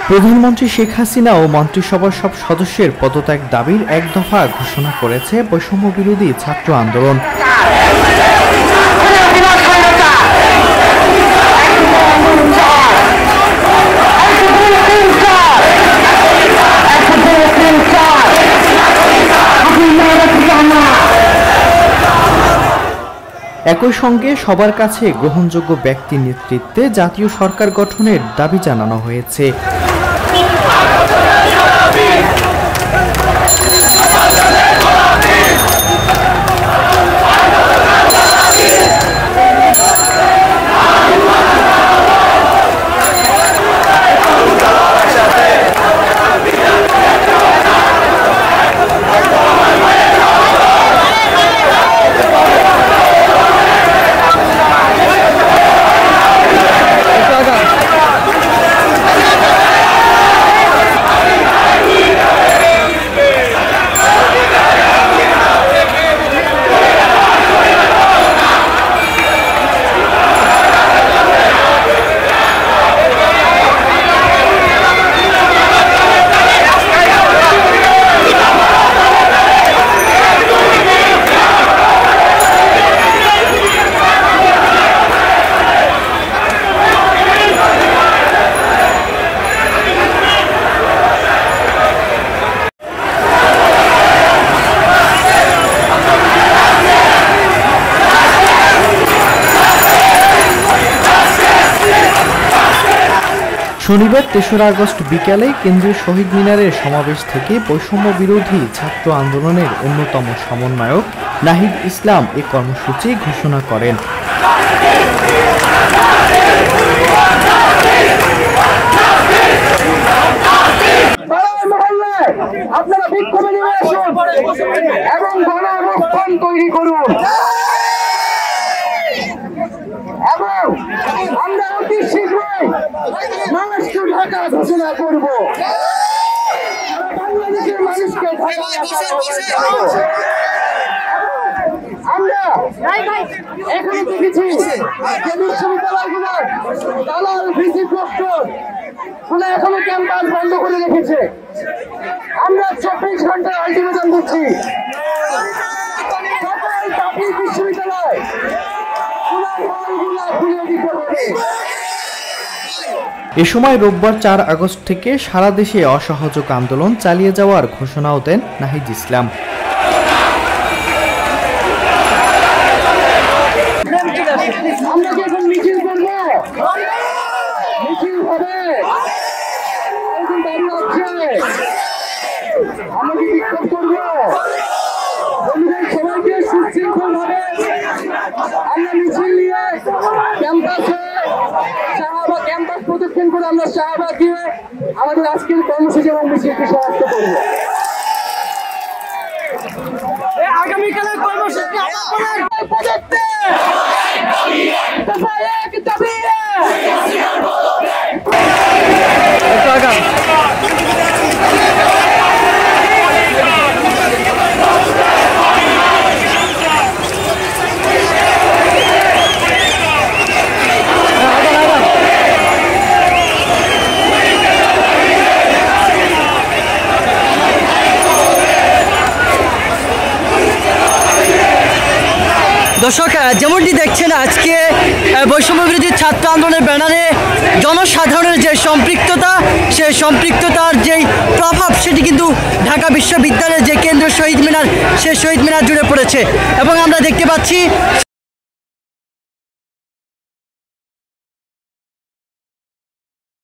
প্রধানমন্ত্রী শেখ হাসিনা ও মন্ত্রিসভার সব সদস্যের পদত্যাগ দাবির এক দফা ঘোষণা করেছে বৈষম্য বিরোধী ছাত্র আন্দোলন। একই সঙ্গে সবার কাছে গ্রহণযোগ্য ব্যক্তির নেতৃত্বে জাতীয় সরকার গঠনের দাবি জানানো হয়েছে। শনিবার ৩রা আগস্ট বিকালে কেন্দ্রীয় শহীদ মিনারের সমাবেশ থেকে বৈষম্য বিরোধী ছাত্র আন্দোলনের অন্যতম সমন্বয়ক নাহিদ ইসলাম এ কর্মসূচি ঘোষণা করেন। আপনারা বিক্ষোভে নেমে আসুন এবং গণঅভ্যুত্থান তৈরি করুন এবং আমরা অতি শীঘ্রই মহারাষ্ট্র ঢাকা ঘোষণা করব। বাংলাদেশের মানুষকে আমরা এখানে দেখেছি যে বিশ্ববিদ্যালয়গুলো দালাল ভিসি প্রক্টর গুলো এখনো ক্যাম্পাস বন্ধ করে রেখেছে। আমরা 24 ঘন্টার আলটিমেটাম দিচ্ছি সকল পাবলিক বিশ্ববিদ্যালয় খুলে দিতে হবে। এ সময় রোববার ৪ আগস্ট থেকে সারা দেশে অসহযোগ আন্দোলন চালিয়ে যাওয়ার ঘোষণাও দেন নাহিদ ইসলাম। আমরা কি এখন মিছিল করবো? মিছিল হবে, আমরা কি বিক্ষোভ করবো? সবাইকে সুশৃঙ্খল ভাবে আমরা মিছিল নিয়ে ক্যাম্পাসে ক্যাম্পাস প্রদক্ষিণ করে আমরা শাহবাগ দিয়ে আমাদের আজকের কর্মসূচি এবং মিছিলকে সমাপ্ত করবো। আগামীকালের কর্মসূচি দর্শক, যেমনটি দেখছেন আজকে বৈষম্য বিরোধী ছাত্র আন্দোলনের ব্যানারে জনসাধারণের যে সম্পৃক্ততা, সেই সম্পৃক্ততার যেই প্রভাব সেটি কিন্তু ঢাকা বিশ্ববিদ্যালয়ের যে কেন্দ্রীয় শহীদ মিনার, সেই শহীদ মিনার জুড়ে পড়েছে এবং আমরা দেখতে পাচ্ছি